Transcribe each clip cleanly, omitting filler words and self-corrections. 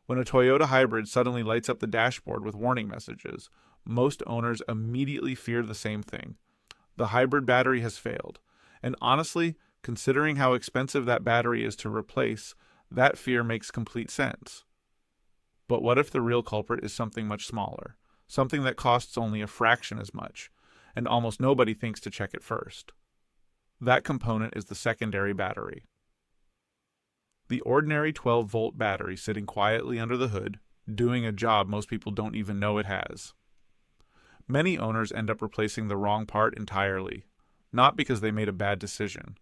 When a Toyota hybrid suddenly lights up the dashboard with warning messages, most owners immediately fear the same thing. The hybrid battery has failed. And honestly, considering how expensive that battery is to replace, that fear makes complete sense. But what if the real culprit is something much smaller, something that costs only a fraction as much, and almost nobody thinks to check it first? That component is the secondary battery. The ordinary 12-volt battery sitting quietly under the hood, doing a job most people don't even know it has. Many owners end up replacing the wrong part entirely, not because they made a bad decision,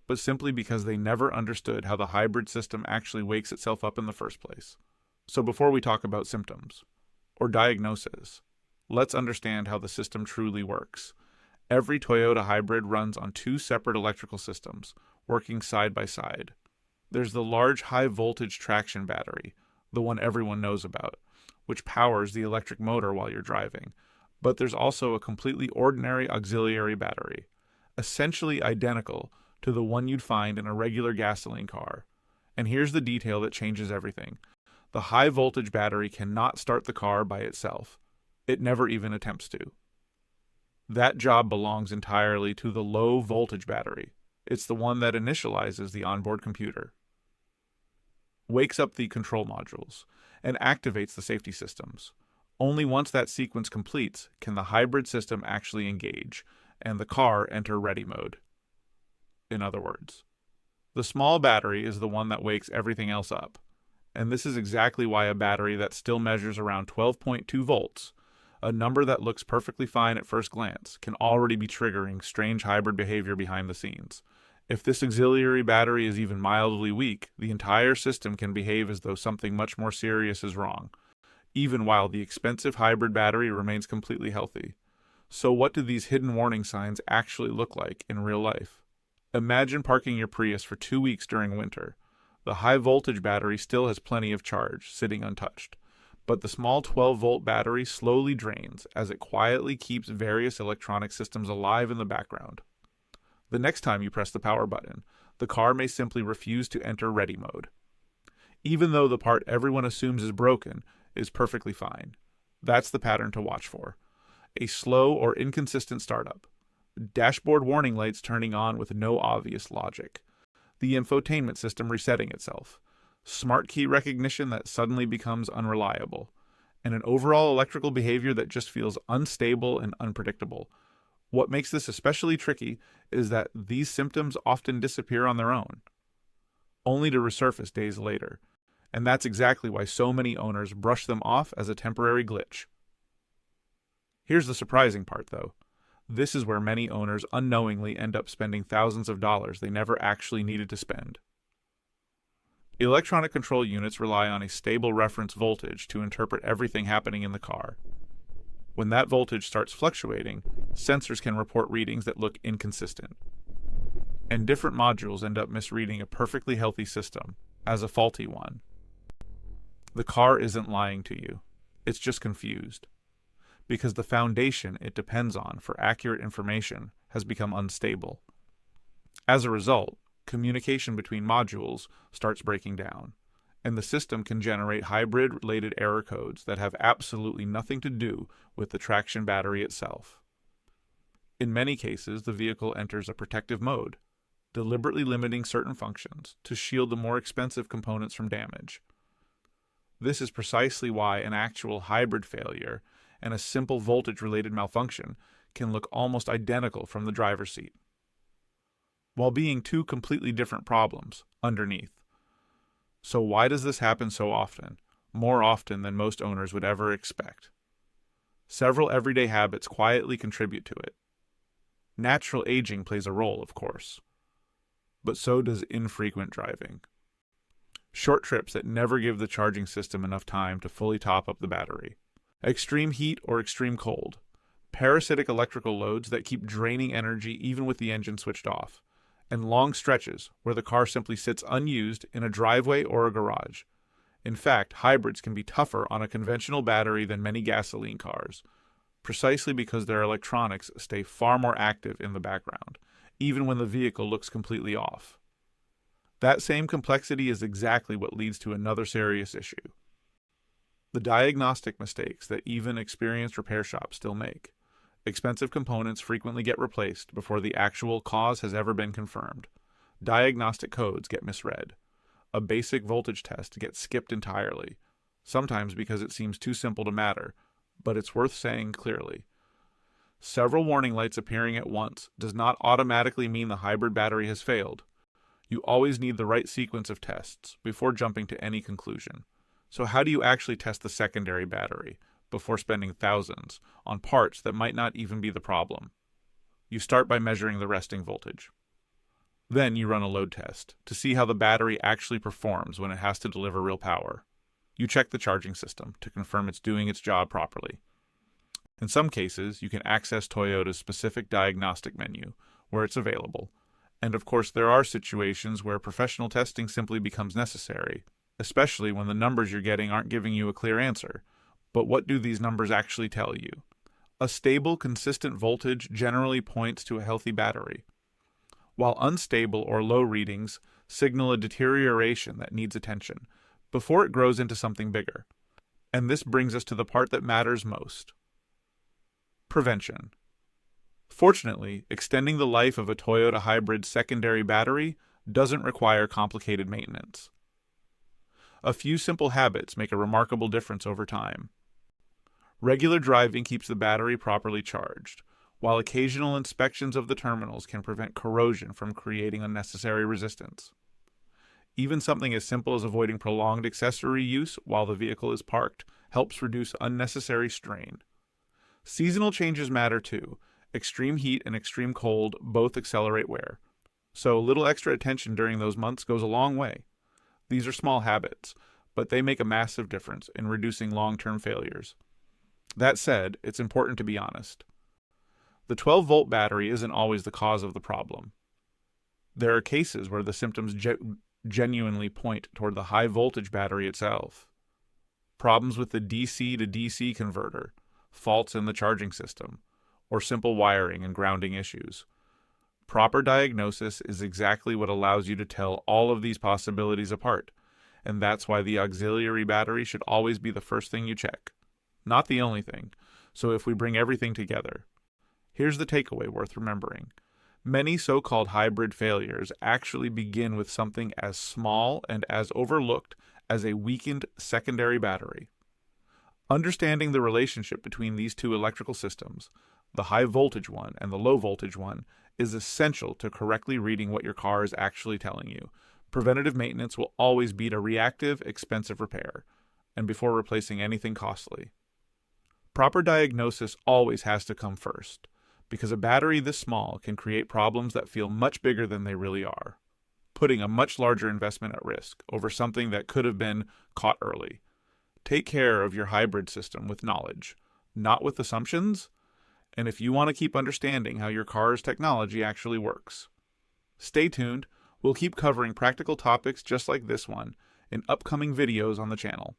but simply because they never understood how the hybrid system actually wakes itself up in the first place. So before we talk about symptoms, or diagnosis, let's understand how the system truly works. Every Toyota hybrid runs on two separate electrical systems, working side by side. There's the large high-voltage traction battery, the one everyone knows about, which powers the electric motor while you're driving. But there's also a completely ordinary auxiliary battery, essentially identical to the one you'd find in a regular gasoline car. And here's the detail that changes everything. The high-voltage battery cannot start the car by itself. It never even attempts to. That job belongs entirely to the low-voltage battery. It's the one that initializes the onboard computer, wakes up the control modules, and activates the safety systems. Only once that sequence completes can the hybrid system actually engage, and the car enter ready mode. In other words, the small battery is the one that wakes everything else up. And this is exactly why a battery that still measures around 12.2 volts, a number that looks perfectly fine at first glance, can already be triggering strange hybrid behavior behind the scenes. If this auxiliary battery is even mildly weak, the entire system can behave as though something much more serious is wrong, even while the expensive hybrid battery remains completely healthy. So what do these hidden warning signs actually look like in real life? Imagine parking your Prius for 2 weeks during winter. The high-voltage battery still has plenty of charge, sitting untouched. But the small 12-volt battery slowly drains as it quietly keeps various electronic systems alive in the background. The next time you press the power button, the car may simply refuse to enter ready mode, even though the part everyone assumes is broken is perfectly fine. That's the pattern to watch for. A slow or inconsistent startup. Dashboard warning lights turning on with no obvious logic. The infotainment system resetting itself. Smart key recognition that suddenly becomes unreliable. And an overall electrical behavior that just feels unstable and unpredictable. What makes this especially tricky is that these symptoms often disappear on their own, only to resurface days later. And that's exactly why so many owners brush them off as a temporary glitch. Here's the surprising part, though. This is where many owners unknowingly end up spending thousands of dollars they never actually needed to spend. Electronic control units rely on a stable reference voltage to interpret everything happening in the car. When that voltage starts fluctuating, sensors can report readings that look inconsistent. And different modules end up misreading a perfectly healthy system as a faulty one. The car isn't lying to you. It's just confused. Because the foundation it depends on for accurate information has become unstable. As a result, communication between modules starts breaking down, and the system can generate hybrid-related error codes that have absolutely nothing to do with the traction battery itself. In many cases, the vehicle enters a protective mode, deliberately limiting certain functions to shield the more expensive components from damage. This is precisely why an actual hybrid failure and a simple voltage-related malfunction can look almost identical from the driver's seat, while being two completely different problems underneath. So why does this happen so often, more often than most owners would ever expect? Several everyday habits quietly contribute to it. Natural aging plays a role, of course, but so does infrequent driving. Short trips that never give the charging system enough time to fully top up the battery. Extreme heat or extreme cold. Parasitic electrical loads that keep draining energy even with the engine switched off. And long stretches where the car simply sits unused in a driveway or a garage. In fact, hybrids can be tougher on a conventional battery than many gasoline cars, precisely because their electronics stay far more active in the background, even when the vehicle looks completely off. That same complexity is exactly what leads to another serious issue: The diagnostic mistakes that even experienced repair shops still make. Expensive components frequently get replaced before the actual cause has ever been confirmed. Diagnostic codes get misread. A basic voltage test gets skipped entirely, sometimes because it seems too simple to matter, but it's worth saying clearly. Several warning lights appearing at once does not automatically mean the hybrid battery has failed. You always need the right sequence of tests before jumping to any conclusion. So how do you actually test the secondary battery before spending thousands on parts that might not even be the problem? You start by measuring the resting voltage. Then you run a load test to see how the battery actually performs when it has to deliver real power. You check the charging system to confirm it's doing its job properly. In some cases, you can access Toyota's specific diagnostic menu where it's available. And of course, there are situations where professional testing simply becomes necessary, especially when the numbers you're getting aren't giving you a clear answer. But what do these numbers actually tell you? A stable, consistent voltage generally points to a healthy battery, while unstable or low readings signal a deterioration that needs attention before it grows into something bigger. And this brings us to the part that matters most. Prevention. Fortunately, extending the life of a Toyota hybrid secondary battery doesn't require complicated maintenance. A few simple habits make a remarkable difference over time. Regular driving keeps the battery properly charged, while occasional inspections of the terminals can prevent corrosion from creating unnecessary resistance. Even something as simple as avoiding prolonged accessory use while the vehicle is parked helps reduce unnecessary strain. Seasonal changes matter too. Extreme heat and extreme cold both accelerate wear, so a little extra attention during those months goes a long way. These are small habits, but they make a massive difference in reducing long-term failures. That said, it's important to be honest. The 12-volt battery isn't always the cause of the problem. There are cases where the symptoms genuinely point toward the high-voltage battery itself. Problems with the DC to DC converter, faults in the charging system, or simple wiring and grounding issues. Proper diagnosis is exactly what allows you to tell all of these possibilities apart, and that's why the auxiliary battery should always be the first thing you check. Not the only thing, so if we bring everything together. Here's the takeaway worth remembering. Many so-called hybrid failures actually begin with something as small and as overlooked as a weakened secondary battery. Understanding the relationship between these two electrical systems, the high voltage one and the low voltage one, is essential to correctly reading what your car is actually telling you. Preventative maintenance will always beat a reactive, expensive repair, and before replacing anything costly. Proper diagnosis always has to come first, because a battery this small can create problems that feel much bigger than they really are, putting a much larger investment at risk over something that could have been caught early. Take care of your hybrid system with knowledge, not with assumptions, and if you want to keep understanding how your car's technology actually works. Stay tuned, we'll keep covering practical topics just like this one in upcoming videos on the channel.